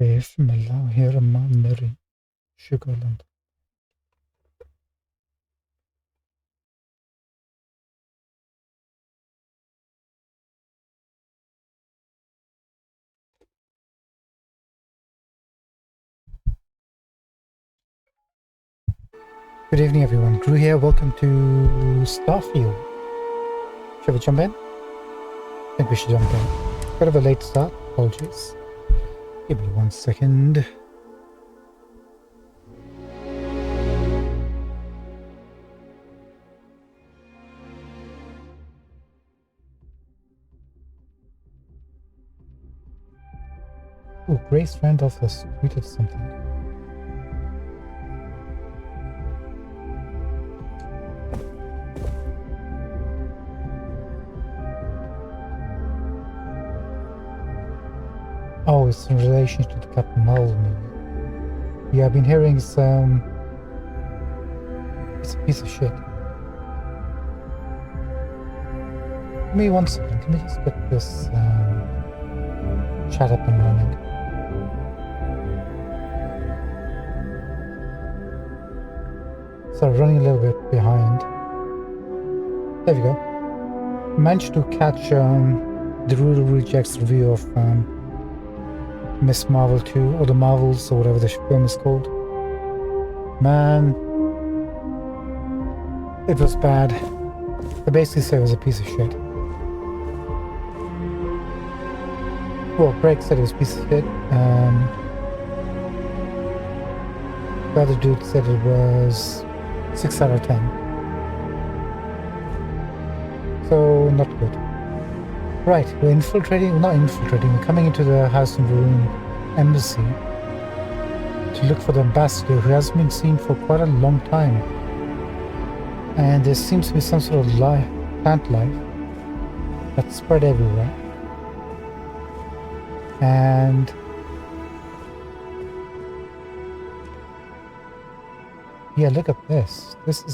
بسم الله الرحمن الرحيم. شكرا. Good evening, everyone. Drew here. Welcome to Starfield. Shall we jump in? I think we should jump in. Bit of a late start. Apologies. Give me 1 second. Oh, Grace Randolph has tweeted something. Oh, it's in relation to the Captain Marvel movie. Yeah, I've been hearing some... It's a piece of shit. Give me 1 second. Let me just get this chat up and running. Sorry, running a little bit behind. There we go. Managed to catch the Rural Rejects review of Miss Marvel 2, or the Marvels, or whatever the film is called. Man, it was bad. They basically said it was a piece of shit. Well, Greg said it was a piece of shit. The other dude said it was 6 out of 10. So, not good. Right, we're we're coming into the House and Ruin embassy to look for the ambassador who hasn't been seen for quite a long time. And there seems to be some sort of plant life that's spread everywhere. And yeah, look at this. This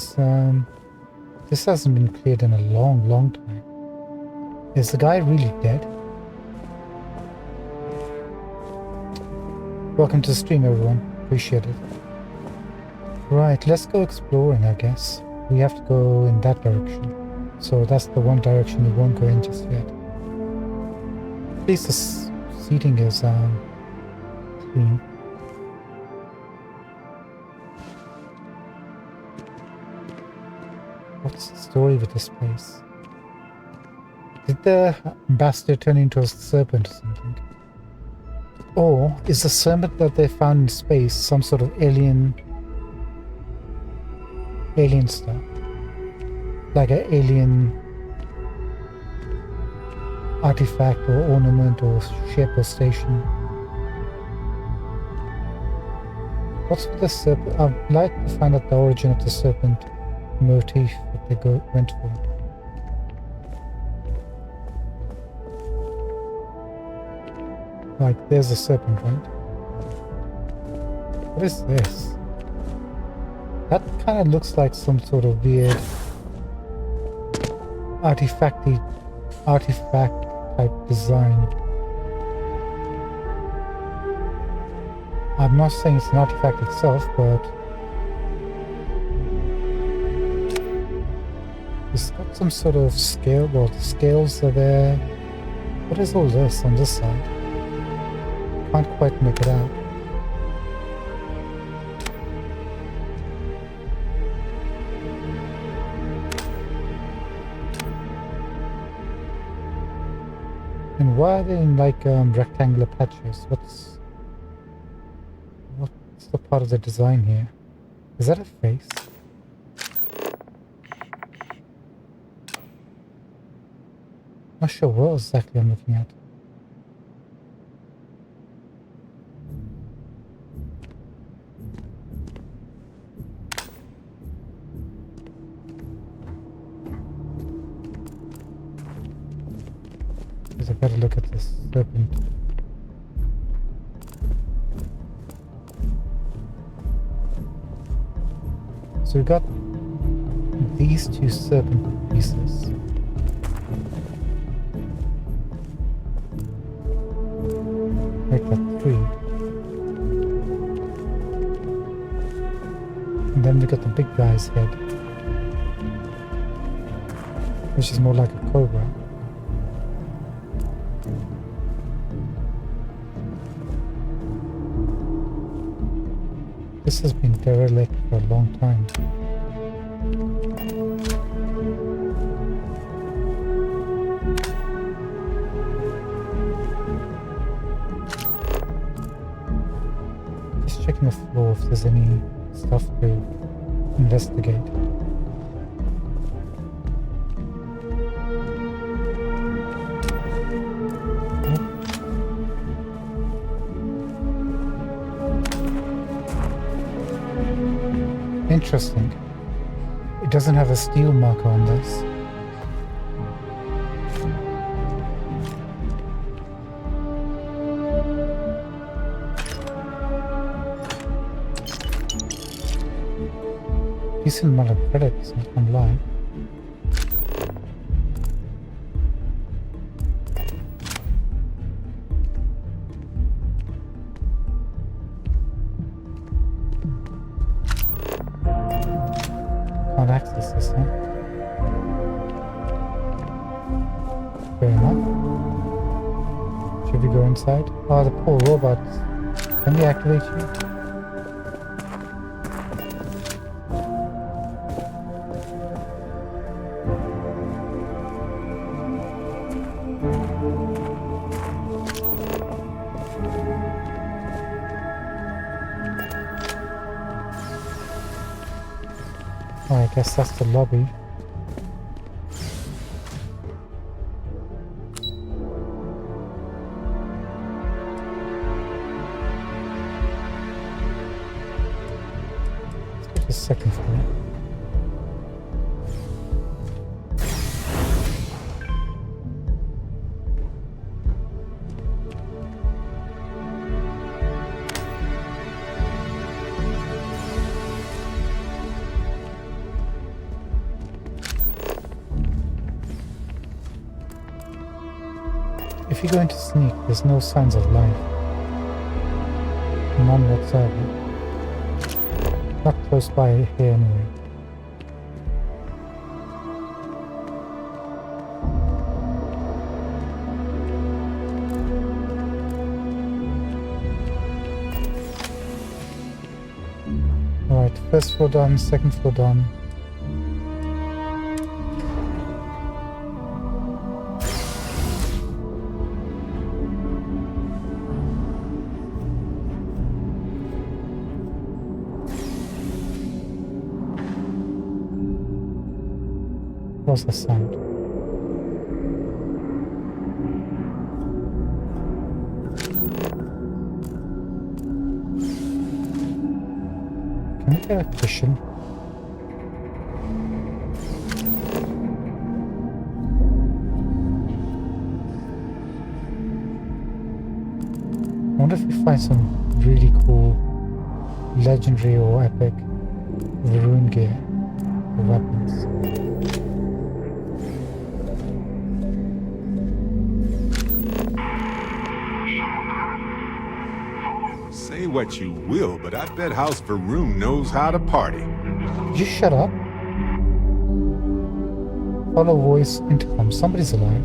hasn't been cleared in a long time. Is the guy really dead? Welcome to the stream, everyone. Appreciate it. Right, let's go exploring, I guess. We have to go in that direction. So that's the one direction we won't go in just yet. At least the seating is clean. What's the story with this place? Did the ambassador turn into a serpent or something? Or is the serpent that they found in space some sort of alien stuff? Like an alien artifact or ornament or ship or station? What's with the serpent? I'd like to find out the origin of the serpent motif that they went for. Like, there's a serpent, right? What is this? That kind of looks like some sort of weird artifact type design. I'm not saying it's an artifact itself, but it's got some sort of scale. Well, the scales are there. What is all this on this side? Can't quite make it out. And why are they in like rectangular patches? What's the part of the design here? Is that a face? Not sure what exactly I'm looking at. I better look at this serpent. So we got these two serpent pieces. Make that 3. And then we got the big guy's head, which is more like a cobra. This has been derelict for a long time. Just checking the floor if there's any stuff to investigate. Interesting. It doesn't have a steel marker on this. Decent amount of credits, I can't lie. Can't access this, huh? Fair enough. Should we go inside? Oh, the poor robots. Can we activate you? Oh, I guess that's the lobby. Let's go to the second floor. If you go into sneak, there's no signs of life. None whatsoever. Not close by here anyway. Alright, first floor done, second floor done. What's the sound? Can we get a cushion? I wonder if we find some really cool legendary or epic rune gear or weapons. Say what you will, but I bet House Varun knows how to party. Just shut up. Follow voice intercom. Somebody's alive.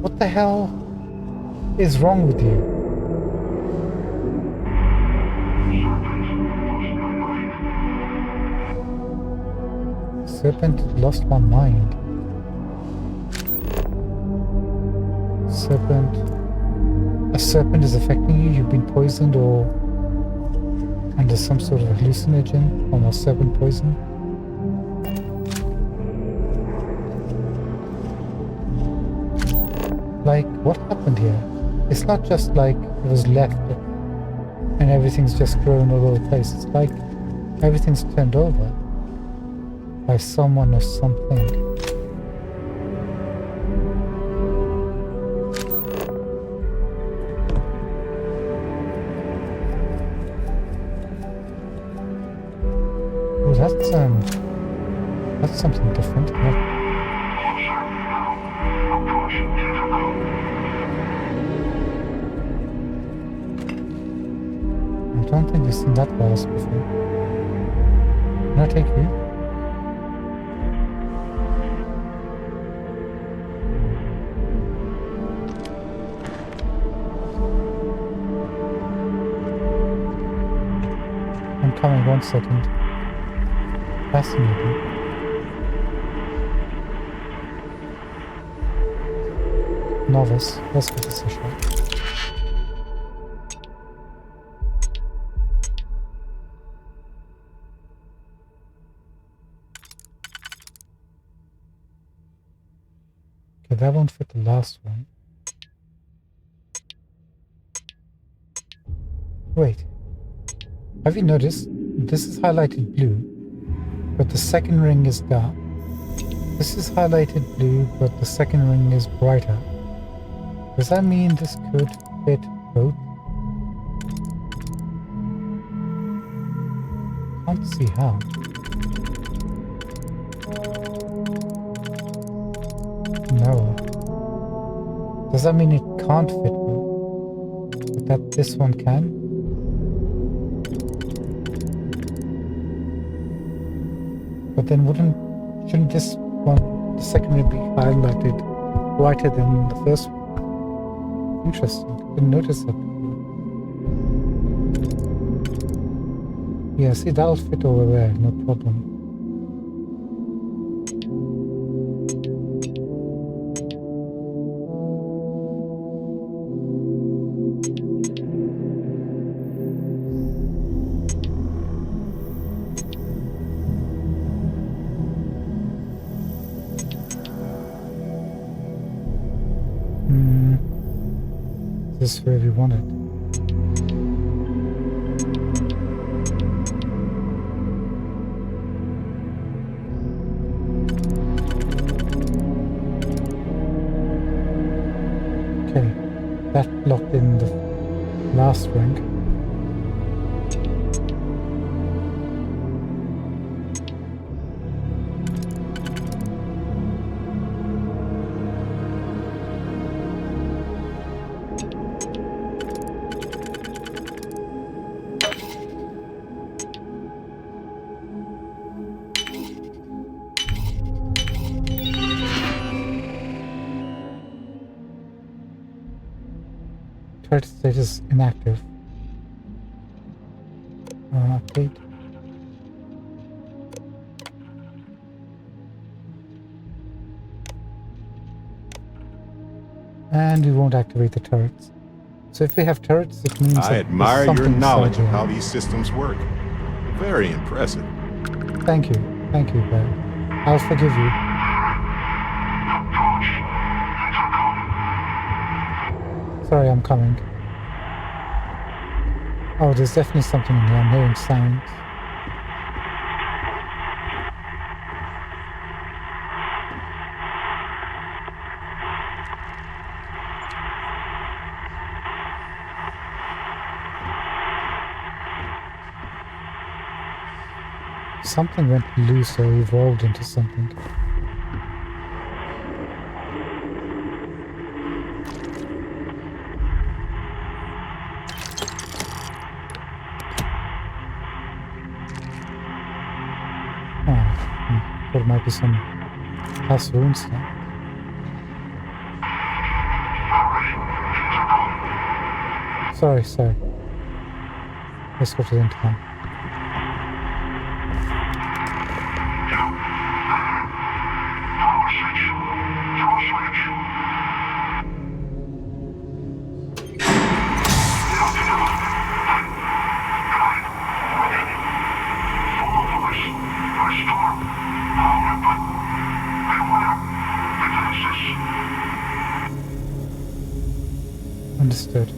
What the hell is wrong with you? Serpent lost my mind. Serpent. A serpent is affecting you, you've been poisoned or under some sort of hallucinogen, almost serpent poison. Like, what happened here? It's not just like it was left and everything's just grown all over the place. It's like everything's turned over by someone or something. That's something different. Yeah. don't think we've seen that ballast before. Can I take you? I'm coming, 1 second. Fascinating. Novice, let's give this a shot. Okay, that won't fit the last one. Wait. Have you noticed? This is highlighted blue, but the second ring is dark. This is highlighted blue, but the second ring is brighter. Does that mean this could fit both? Can't see how. No. Does that mean it can't fit both? But that this one can? But then shouldn't this one, the second ring, be highlighted brighter than the first one? Interesting. Didn't notice that before. Yeah, see, that'll fit over there, no problem. This is where we want it. Okay, that locked in the last ring. Threat status inactive. Update. And we won't activate the turrets. So if we have turrets, it means I that admire there's your something knowledge inside of how here. these systems work. Very impressive. Thank you, Bear. I'll forgive you. Sorry, I'm coming. Oh, there's definitely something in here. I'm hearing sounds. Something went loose or evolved into something. There might be some house ruins now. Sorry. Let's go to the intercom. Understood.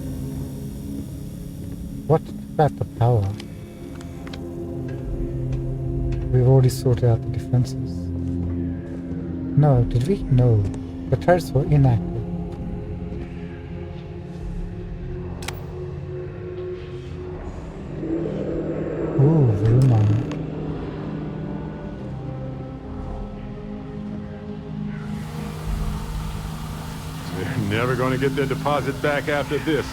What about the power? We've already sorted out the defenses. No, did we? No. The turrets were inactive. Ooh, room armor. They're never going to get their deposit back after this.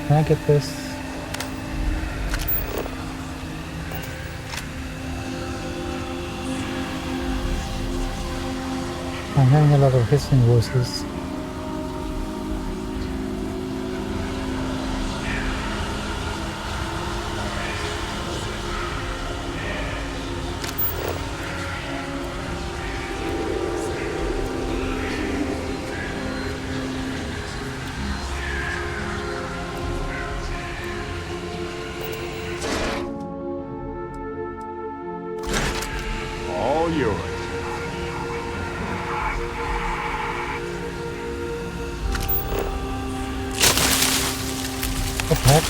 Can I get this? I'm hearing a lot of hissing voices. All yours. What the heck?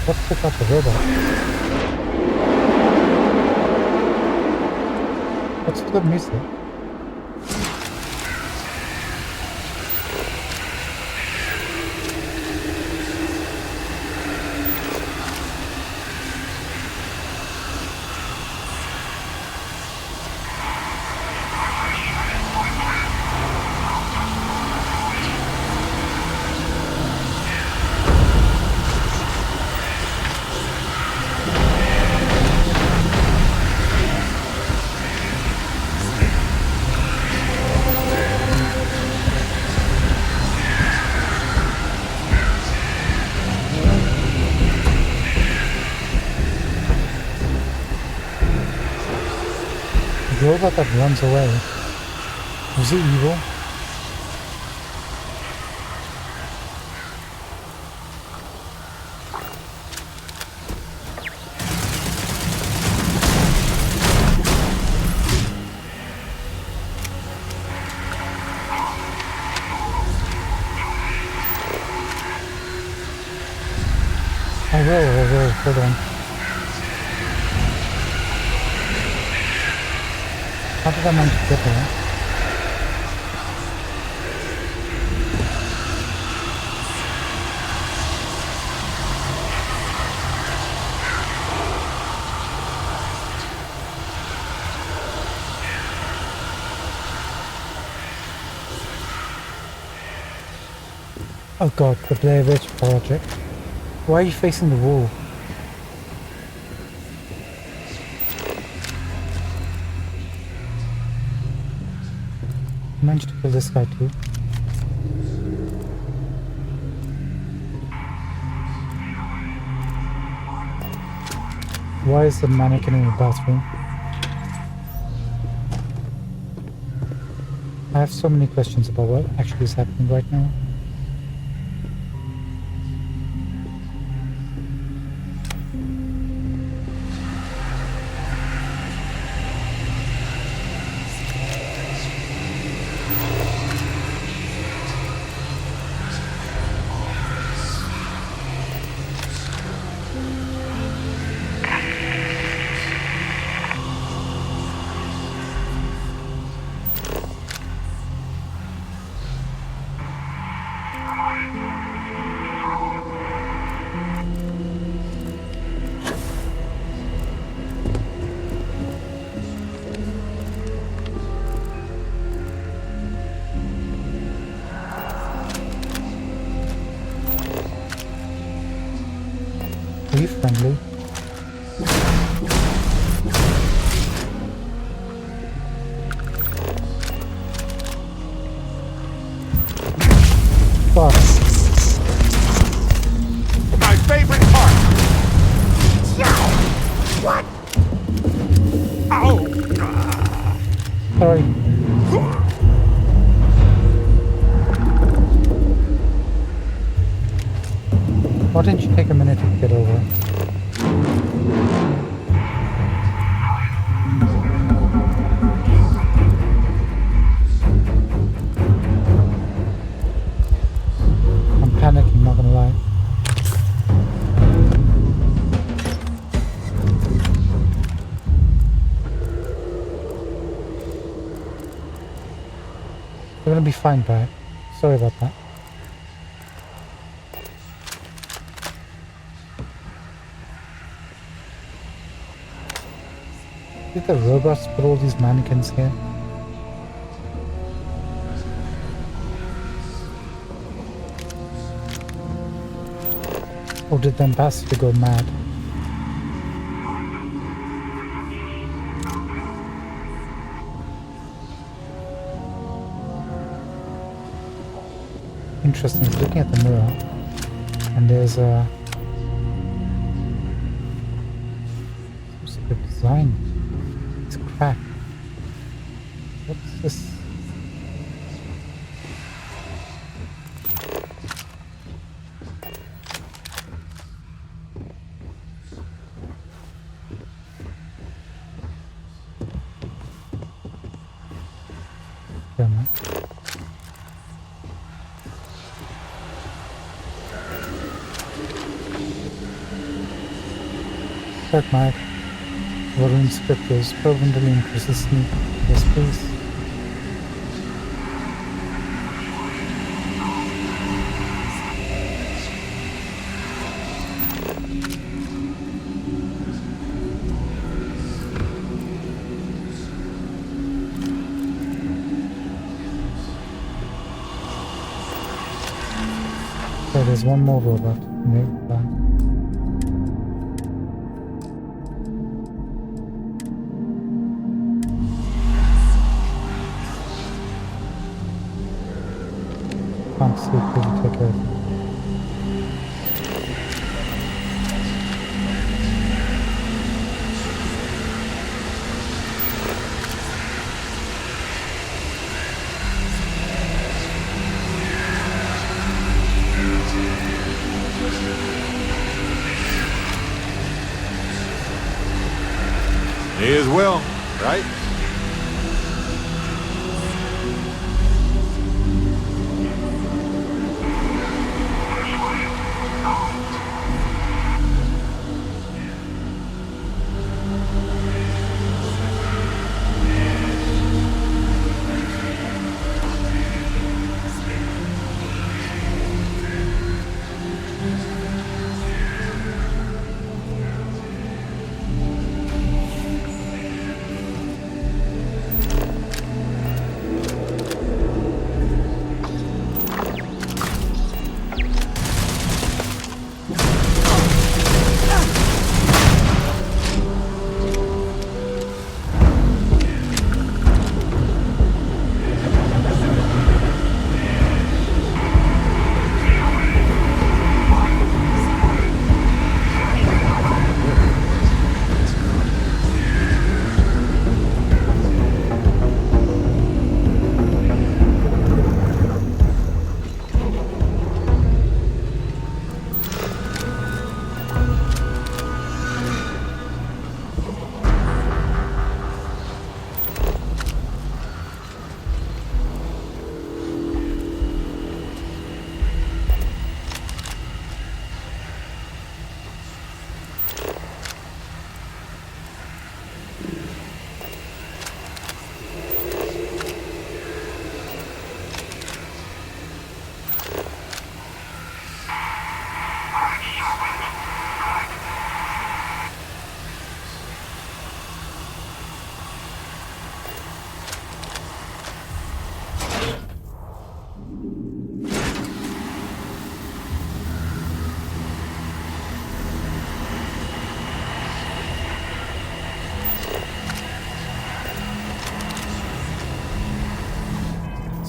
What took out the robot? What's the music? The robot that runs away. Was he evil? I will, hold on. How did I manage to get there? Oh god, the Blair Witch Project. Why are you facing the wall? I managed to kill this guy too. Why is the mannequin in the bathroom? I have so many questions about what actually is happening right now. Are you friendly? Fuck. My favorite part. What? Oh. Sorry. Why didn't you take a minute to get over? I'm panicking, not gonna lie. We're gonna be fine, Brad. Sorry about that. Did the robots put all these mannequins here? Or did the ambassador go mad? Interesting, he's looking at the mirror and there's a some sort of design. It's cracked. What's this? Damn it. Dark Knight. Volume scriptures, permanently increases sneak. Yes, please. Okay, there's one more robot. Maybe that. Can't see it, really take care of it. May as well, right?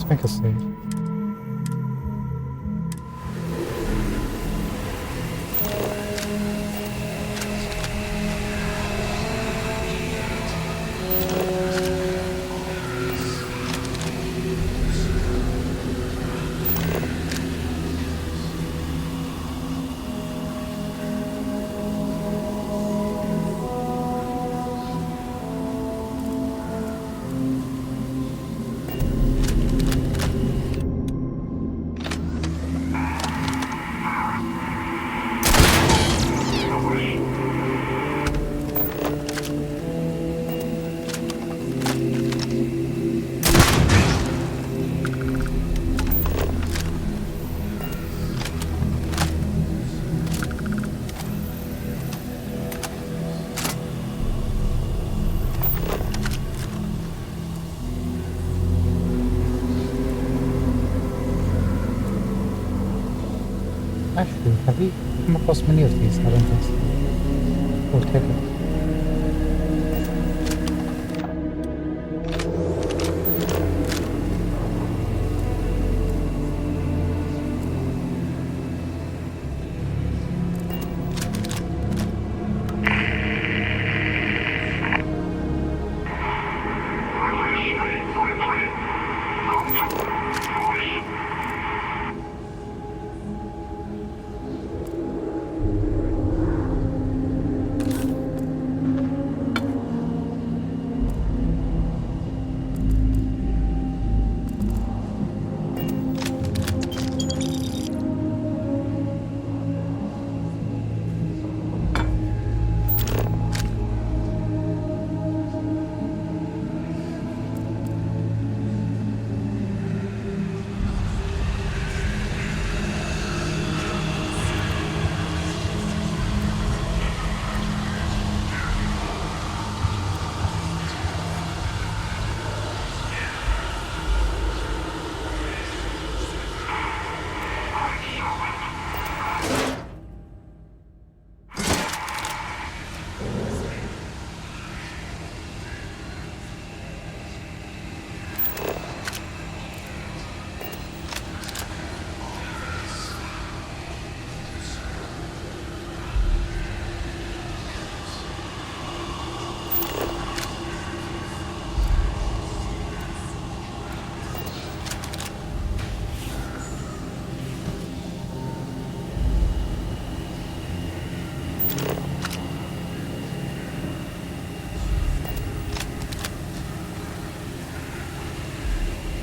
Make a save. Actually, have we come across many of these? I don't think so. We'll take it.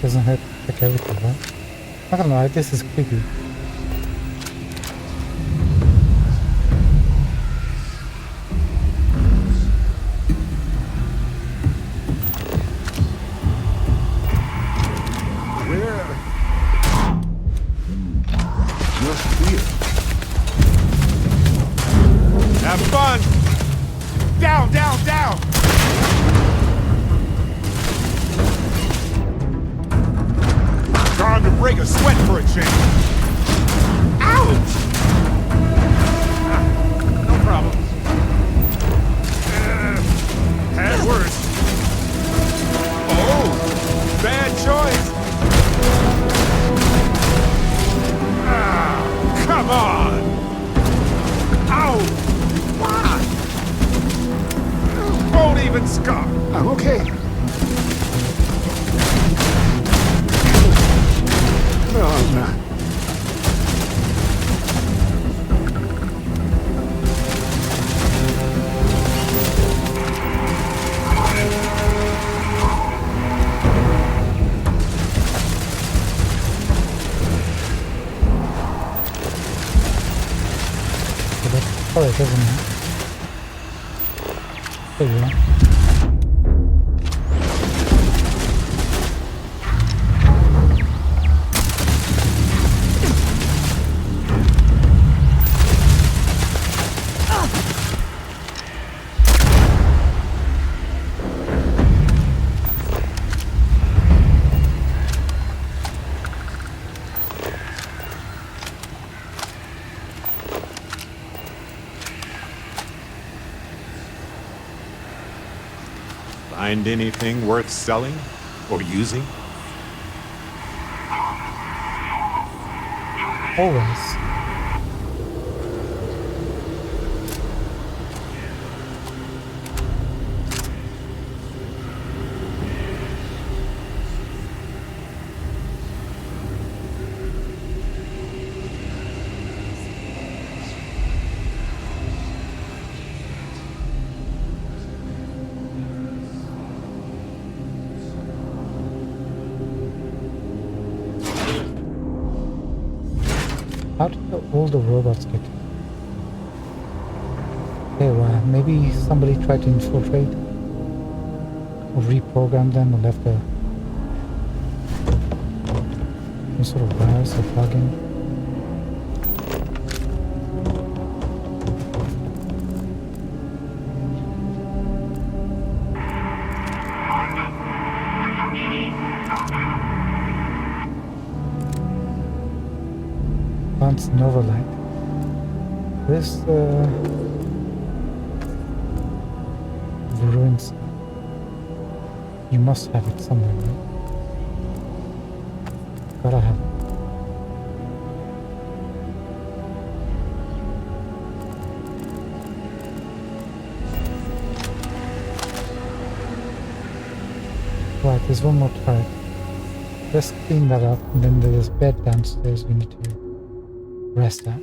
Doesn't hurt to pick everything, right? Not gonna lie, this is creepy. Where? Just here. Have fun! Down, down, down! Time to break a sweat for a change. Ouch! No problem. Had worse. Oh, bad choice. Come on! Ow! Why? Won't even scar. I'm okay. No, I'm not. Oh, it doesn't. There you go. Find anything worth selling or using? Always. How did all the robots get? Okay, well, maybe somebody tried to infiltrate or reprogram them or left a some sort of virus or plugin. Nova light. This the ruins. You must have it somewhere, right? Gotta have it. Right, there's one more turret. Let's clean that up, and then there's a bed downstairs we need to rest at.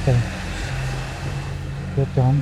Okay. Get done.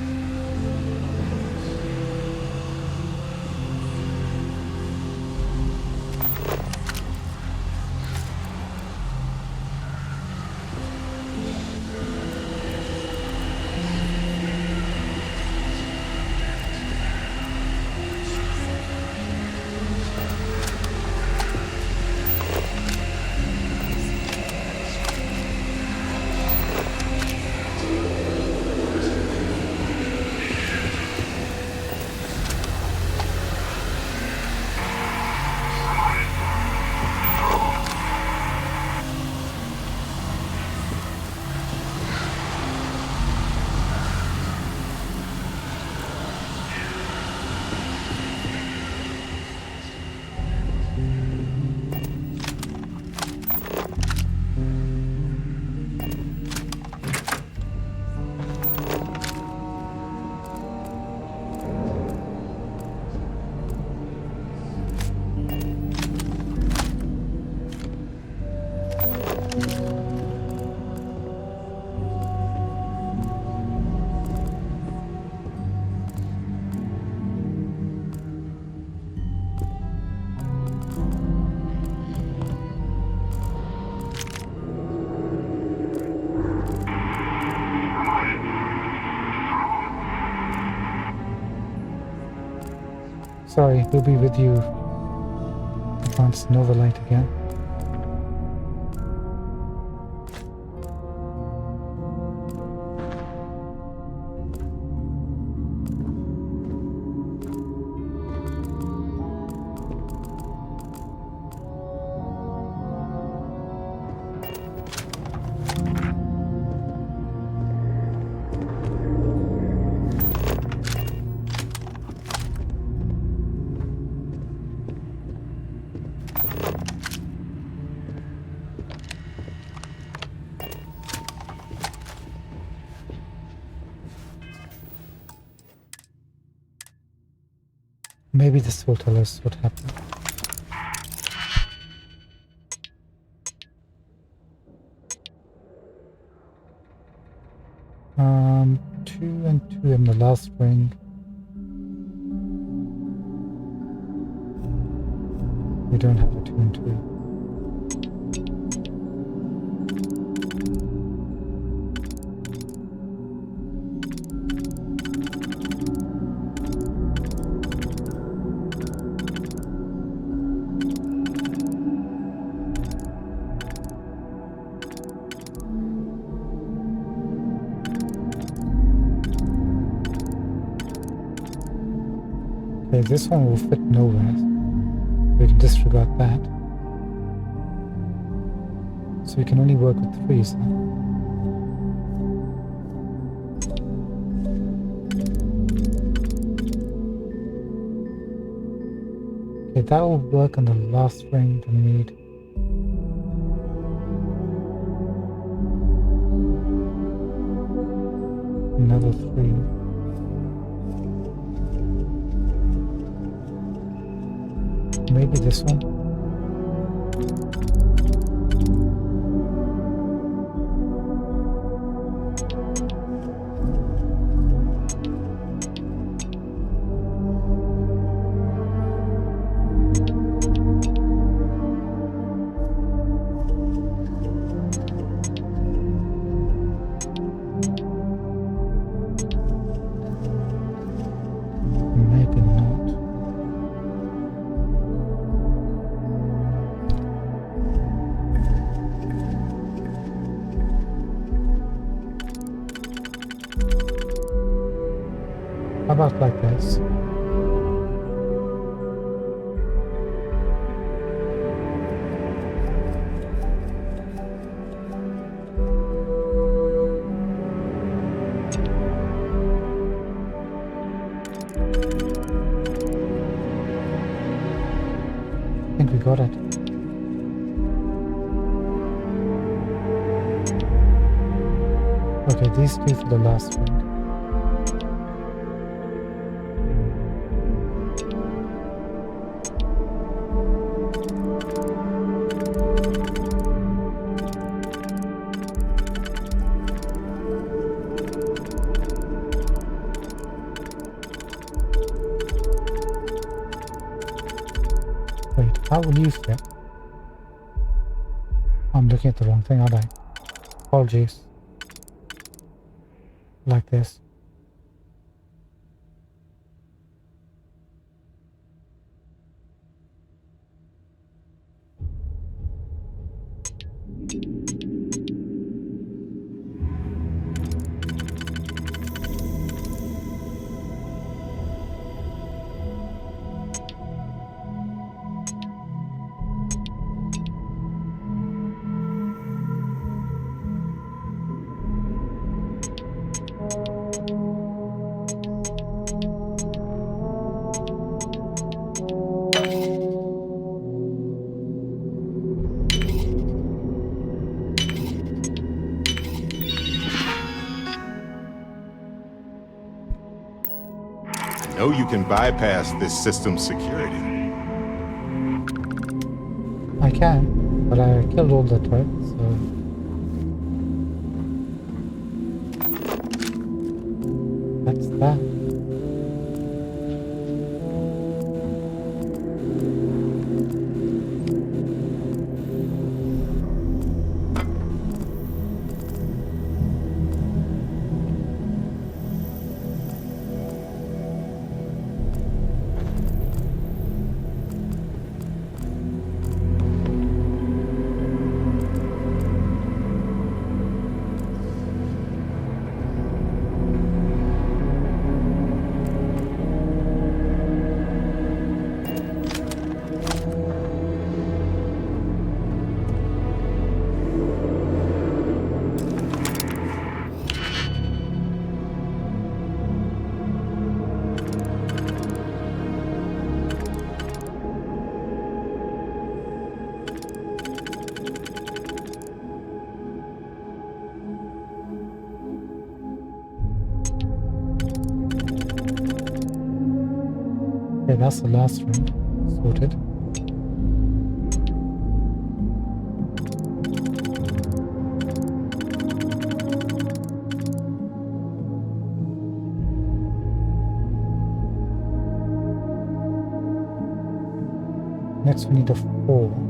Sorry, we'll be with you once Nova Light again. Maybe this will tell us what happened. Two and two in the last ring. We don't have a 2 and 2. Okay, this one will fit nowhere. We can disregard that. So we can only work with 3s now. that will work on the last ring that we need. Another 3. Maybe this one. Maybe not. How about like this? I think we got it. Okay, these 2 for the last ring. Wait, how will you fit? I'm looking at the wrong thing, aren't I? Apologies. Like this. Know you can bypass this system's security. I can, but I killed all the turrets, so... That's that. Okay, that's the last ring. Sorted. Next we need a 4.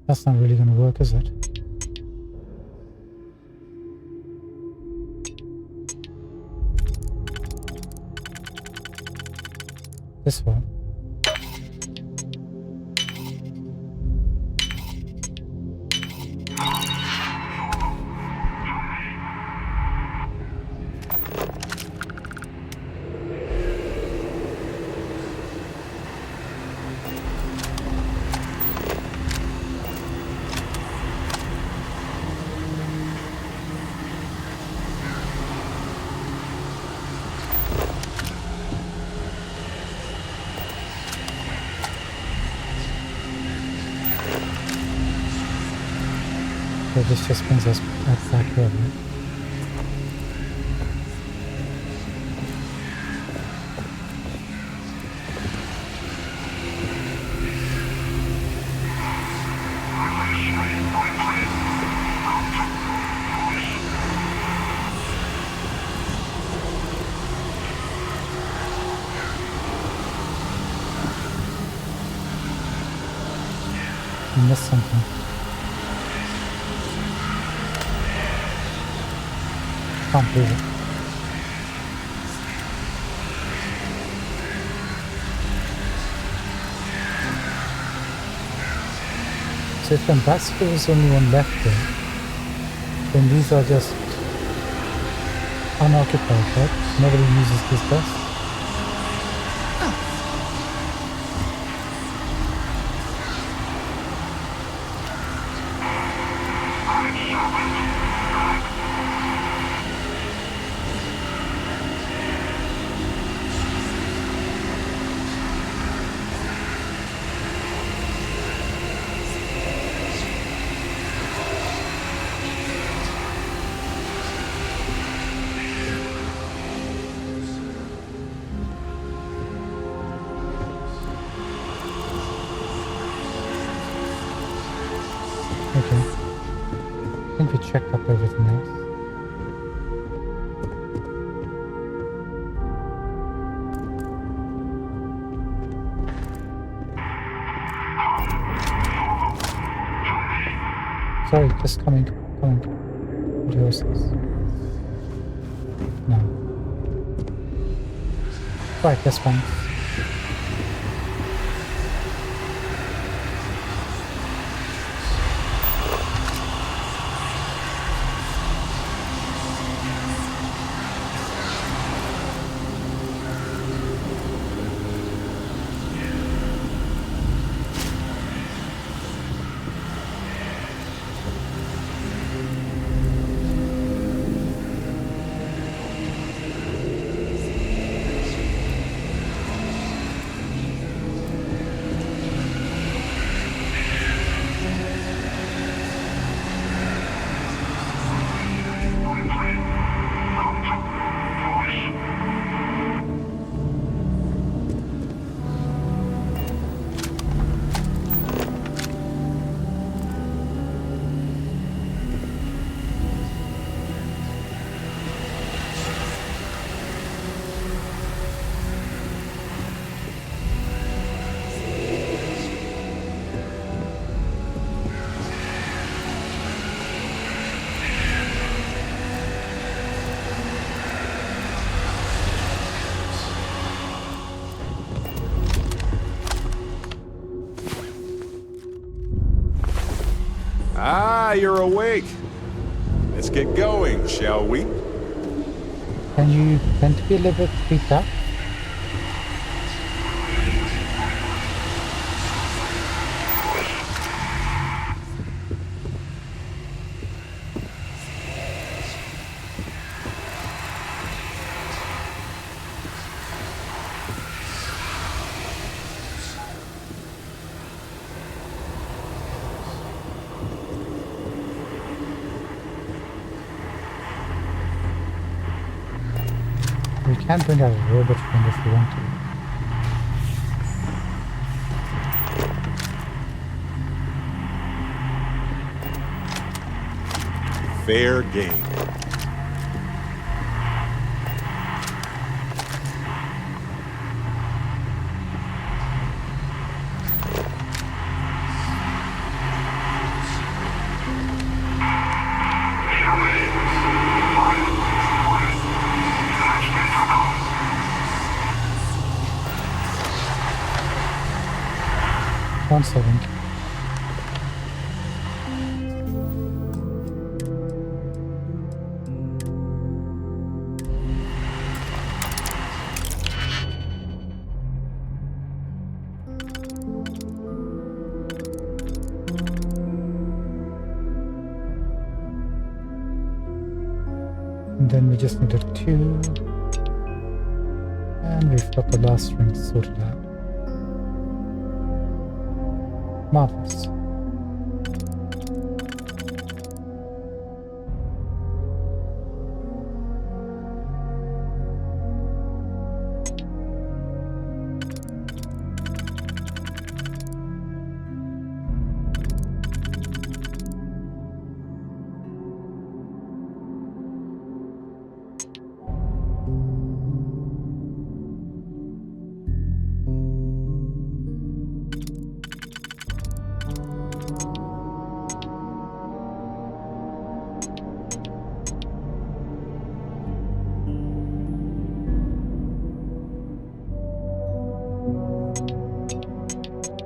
That's not really going to work, is it? This one. So this just brings us back here, right? We missed something. Can't believe it. So if the ambassador is the only one left there, then these are just unoccupied, right? Nobody uses this bus. Okay. I think we checked up everything else. Sorry, just coming. What else is? No. Right, that's fine. Ah, you're awake. Let's get going, shall we? Can you tend to be a little bit freaked out? We can bring out a robot friend if we want to. Fair game. 1 second. And then we just needed 2. And we've got the last ring sorted out. Marvelous.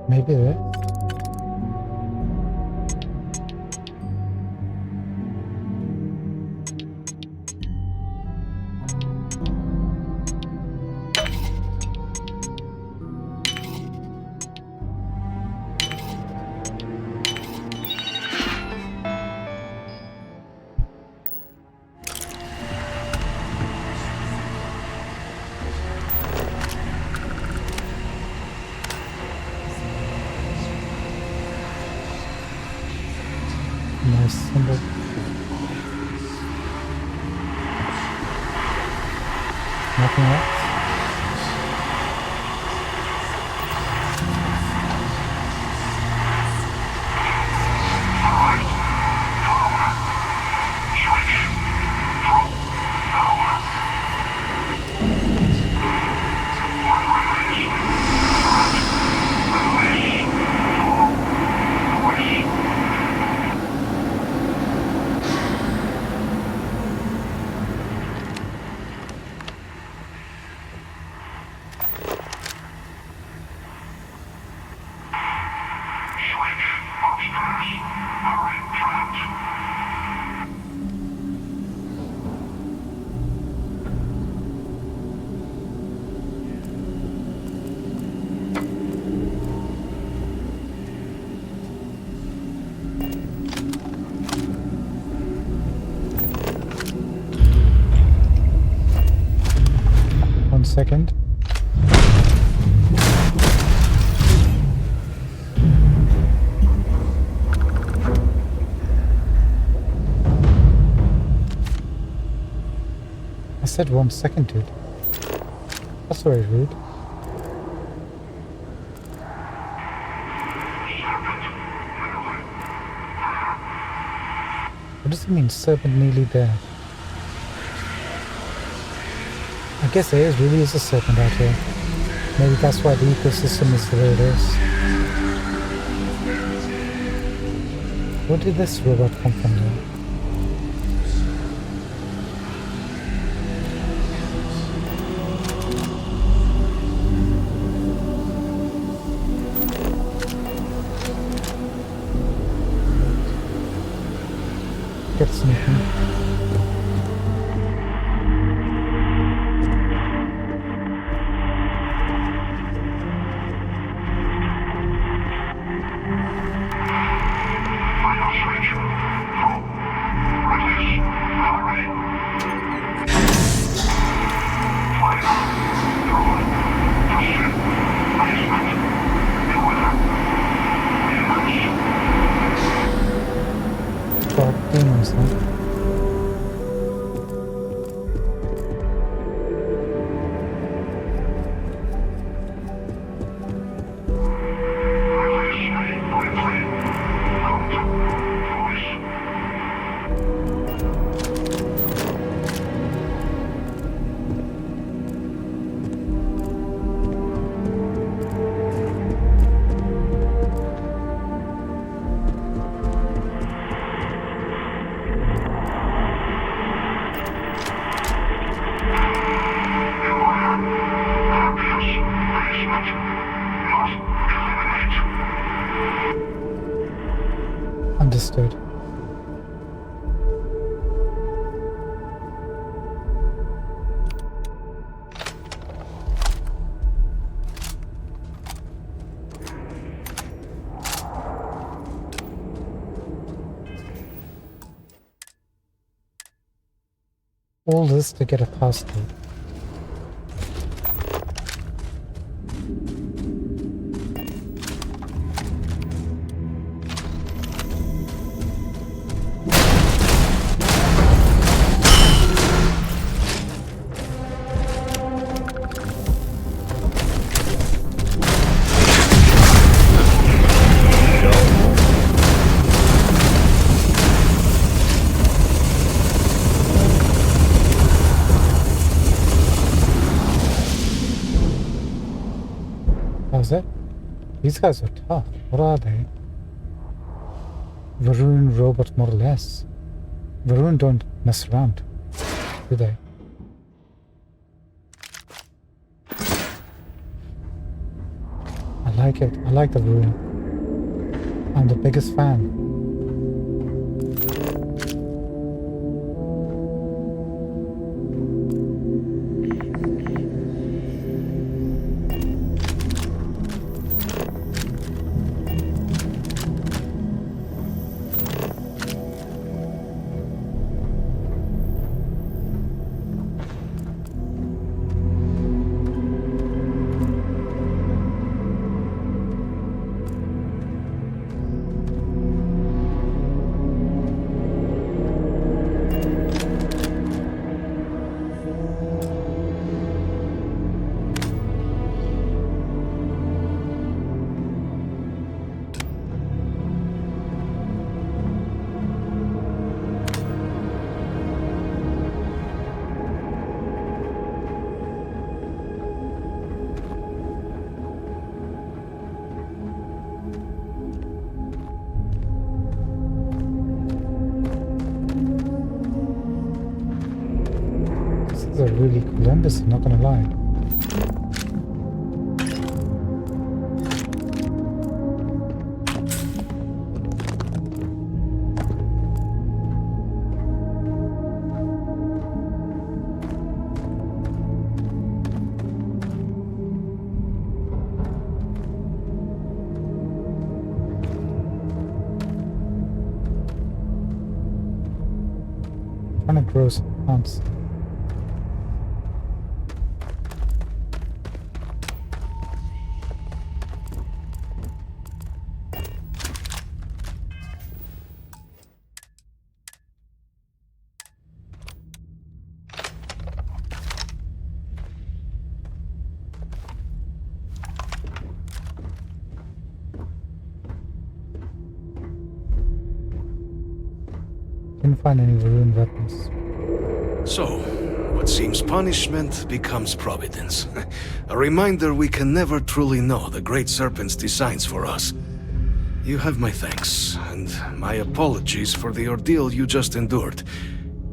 Maybe this. Nice symbol. Nothing else. Second. I said 1 second, dude. That's very rude. What does it mean, serpent nearly there? I guess there really is a serpent out here. Maybe that's why the ecosystem is the way it is. Where did this robot come from though? Get something. Demons, huh? Understood. All this to get a passport. How's it? These guys are tough. What are they? Varun robot more or less. Varun don't mess around, do they? I like it. I like the Varun. I'm the biggest fan. This is a really cool embassy, not gonna lie. Trying to grow some plants. Didn't find any Varun weapons. So, what seems punishment becomes providence. A reminder we can never truly know the Great Serpent's designs for us. You have my thanks, and my apologies for the ordeal you just endured.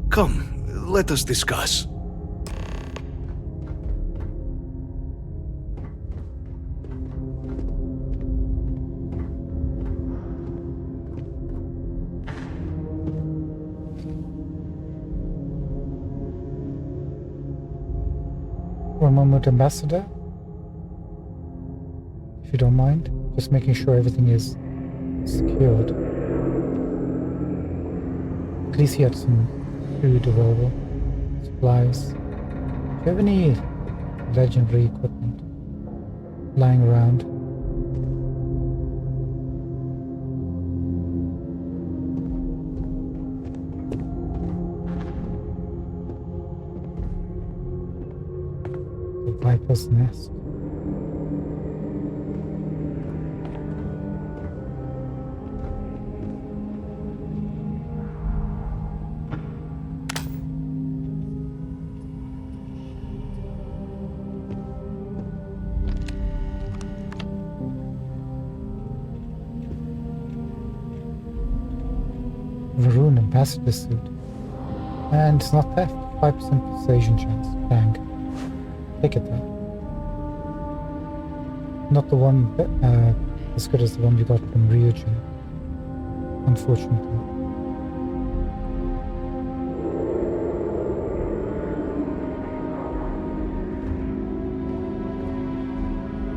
Come, let us discuss. One moment, Ambassador. If you don't mind, just making sure everything is secured. At least he had some food available, supplies. Do you have any legendary equipment lying around? The Viper's Nest. Varun ambassador suit. And it's not theft. 5% persuasion chance. Bang. Take it then. Not the one as good as the one we got from Ryujin. unfortunately.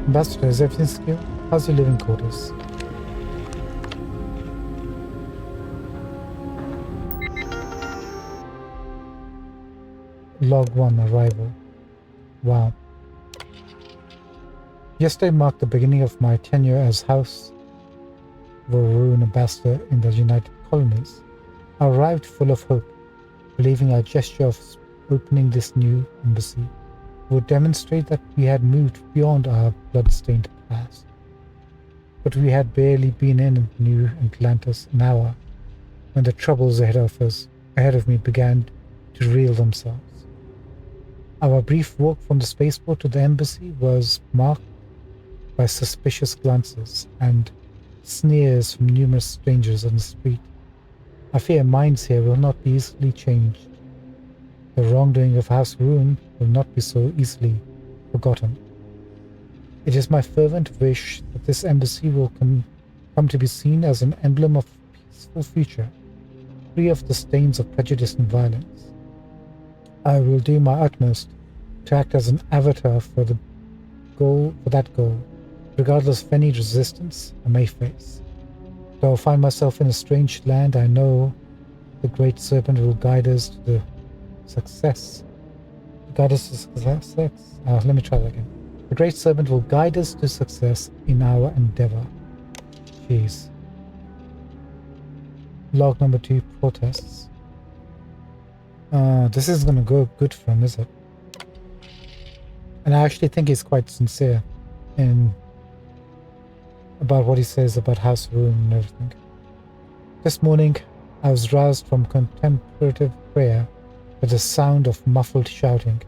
Ambassador, is everything secure? How's your living quarters? Log 1 arrival. Wow. Yesterday marked the beginning of my tenure as House Varun ambassador in the United Colonies. I arrived full of hope, believing our gesture of opening this new embassy would demonstrate that we had moved beyond our blood-stained past. But we had barely been in New Atlantis an hour when the troubles ahead of me began to reveal themselves. Our brief walk from the spaceport to the embassy was marked by suspicious glances and sneers from numerous strangers on the street. I fear minds here will not be easily changed. The wrongdoing of House Rune will not be so easily forgotten. It is my fervent wish that this embassy will come to be seen as an emblem of a peaceful future, free of the stains of prejudice and violence. I will do my utmost to act as an avatar for that goal, regardless of any resistance I may face. Though I find myself in a strange land, I know the Great Serpent will guide us to the success. Let me try that again. The Great Serpent will guide us to success in our endeavor. Jeez. Log number 2, protests. This isn't going to go good for him, is it? And I actually think he's quite sincere in about what he says about House Ruin and everything. This morning, I was roused from contemplative prayer by the sound of muffled shouting.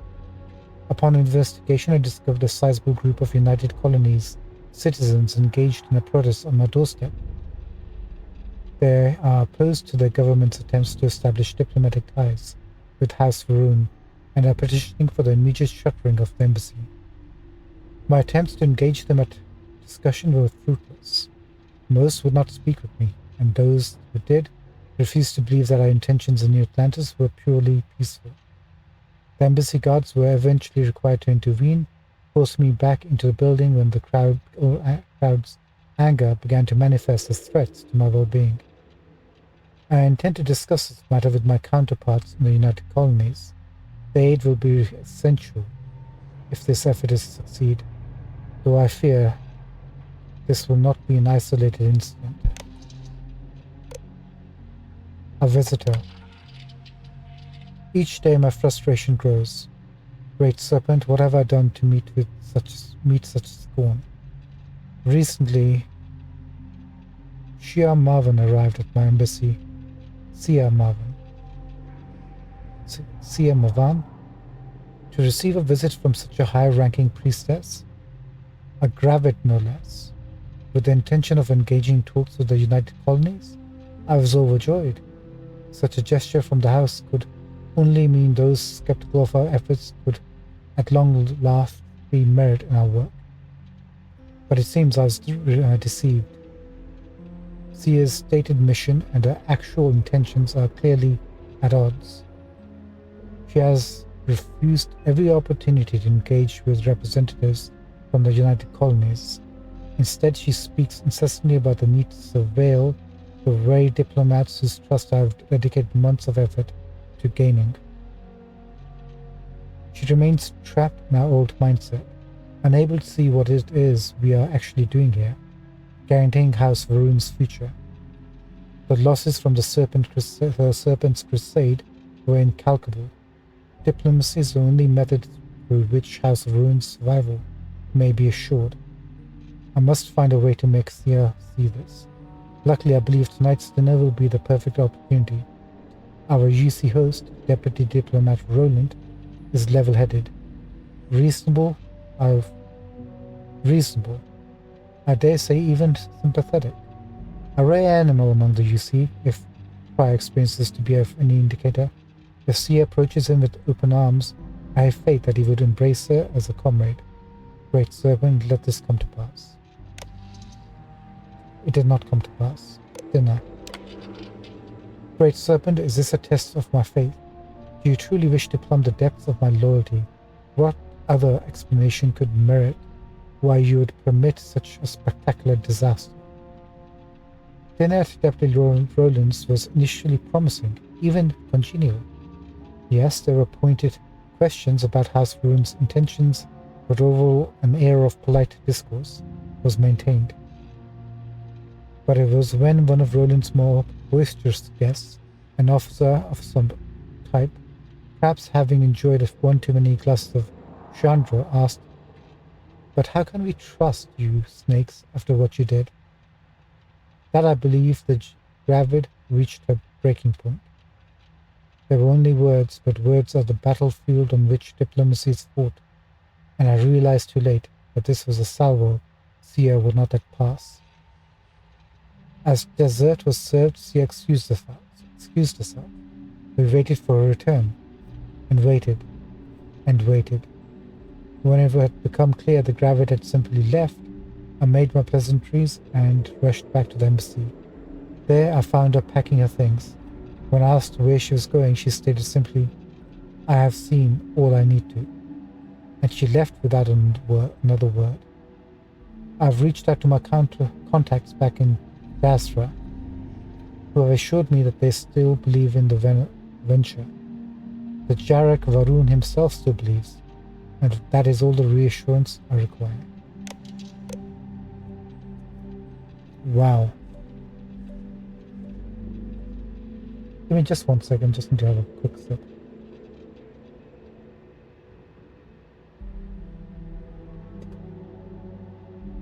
Upon investigation, I discovered a sizable group of United Colonies citizens engaged in a protest on my doorstep. They are opposed to the government's attempts to establish diplomatic ties with House Varun and are petitioning for the immediate shuttering of the embassy. My attempts to engage them at discussion were fruitless. Most would not speak with me, and those who did refused to believe that our intentions in New Atlantis were purely peaceful. The embassy guards were eventually required to intervene, forcing me back into the building when the crowd's anger began to manifest as threats to my well-being. I intend to discuss this matter with my counterparts in the United Colonies. Their aid will be essential if this effort is to succeed, though I fear this will not be an isolated incident. A visitor. Each day my frustration grows. Great Serpent, what have I done to meet such scorn? Recently, Shia Marvin arrived at my embassy. Sia Marvin, to receive a visit from such a high-ranking priestess, a gravid no less, with the intention of engaging talks with the United Colonies. I was overjoyed. Such a gesture from the house could only mean those skeptical of our efforts could at long last be merit in our work. But it seems I was deceived. Sia's stated mission and her actual intentions are clearly at odds. She has refused every opportunity to engage with representatives from the United Colonies. Instead, she speaks incessantly about the need to surveil the very diplomats whose trust I have dedicated months of effort to gaining. She remains trapped in our old mindset, unable to see what it is we are actually doing here, guaranteeing House Varun's future. The losses from the Serpent's crusade were incalculable. Diplomacy is the only method through which House Varun's survival may be assured. I must find a way to make Sia see this. Luckily, I believe tonight's dinner will be the perfect opportunity. Our UC host, Deputy Diplomat Roland, is level-headed. Reasonable, I dare say even sympathetic. A rare animal among the UC, if prior experience is to be of any indicator. If Sia approaches him with open arms, I have faith that he would embrace her as a comrade. Great Serpent, let this come to pass. It did not come to pass. Dinner. Great Serpent, is this a test of my faith? Do you truly wish to plumb the depths of my loyalty? What other explanation could merit why you would permit such a spectacular disaster? Lieutenant Deputy Rollins was initially promising, even congenial. Yes, there were pointed questions about House Rune's intentions, but overall an air of polite discourse was maintained. But it was when one of Roland's more boisterous guests, an officer of some type, perhaps having enjoyed one too many glasses of Chandra, asked, "But how can we trust you, Snakes, after what you did?" That I believe the Gravid reached her breaking point. There were only words, but words are the battlefield on which diplomacy is fought, and I realized too late that this was a salvo Sia would not let pass. As dessert was served, Sia excused herself. We waited for her return, and waited, and waited. Whenever it had become clear the Gravid had simply left, I made my pleasantries and rushed back to the embassy. There I found her packing her things. When asked where she was going, she stated simply, "I have seen all I need to," and she left without another word. I've reached out to my contacts back in Basra, who have assured me that they still believe in the venture. The Jarek Varun himself still believes, and that is all the reassurance I require. Wow. Give me just 1 second, just need to have a quick sip.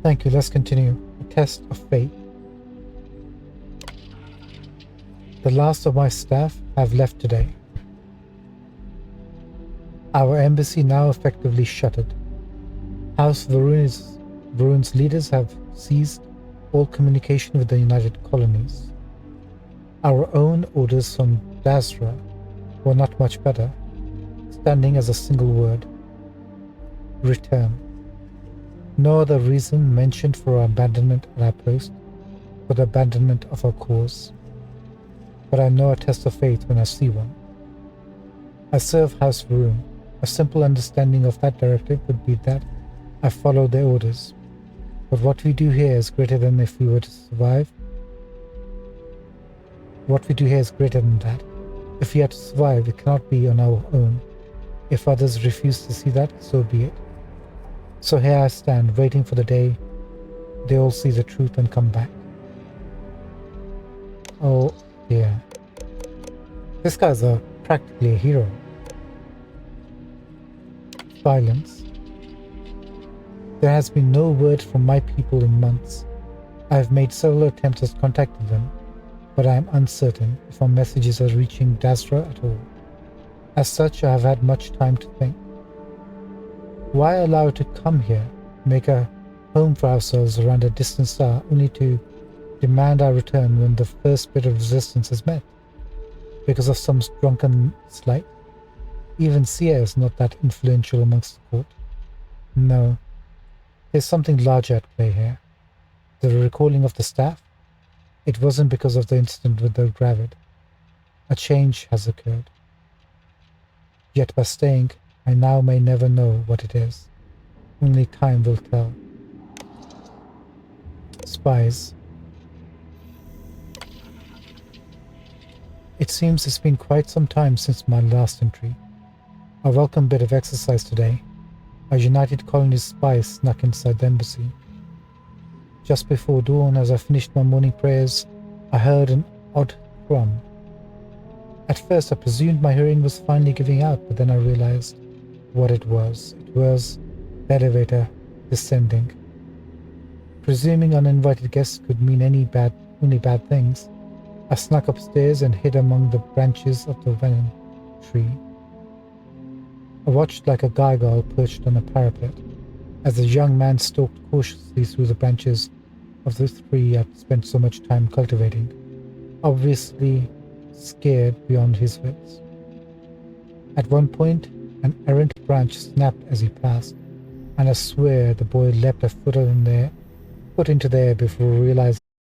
Thank you, let's continue. A test of faith. The last of my staff have left today. Our embassy now effectively shuttered. House Varun's leaders have seized all communication with the United Colonies. Our own orders from Basra were not much better, standing as a single word: return. No other reason mentioned for our abandonment at our post, but the abandonment of our cause. But I know a test of faith when I see one. I serve House Varun. A simple understanding of that directive would be that I follow their orders. But what we do here is greater than if we were to survive. What we do here is greater than that. If we are to survive, it cannot be on our own. If others refuse to see that, so be it. So here I stand, waiting for the day they all see the truth and come back. Oh dear. This guy's practically a hero. Silence. There has been no word from my people in months. I have made several attempts at contacting them, but I am uncertain if our messages are reaching Dasra at all. As such, I have had much time to think. Why allow it to come here, make a home for ourselves around a distant star, only to demand our return when the first bit of resistance is met? Because of some drunken slight? Even Sia is not that influential amongst the court. No. There's something larger at play here. The recalling of the staff? It wasn't because of the incident with the Gravid. A change has occurred. Yet by staying, I now may never know what it is. Only time will tell. Spies. It seems it's been quite some time since my last entry. A welcome bit of exercise today. A United Colonies spy snuck inside the embassy. Just before dawn, as I finished my morning prayers, I heard an odd thrum. At first I presumed my hearing was finally giving out, but then I realized what it was. It was the elevator descending. Presuming uninvited guests could mean only bad things, I snuck upstairs and hid among the branches of the venom tree. I watched like a gargoyle perched on a parapet as the young man stalked cautiously through the branches of the tree I'd spent so much time cultivating, obviously scared beyond his wits. At one point, an errant branch snapped as he passed, and I swear the boy leapt a foot into the air before realizing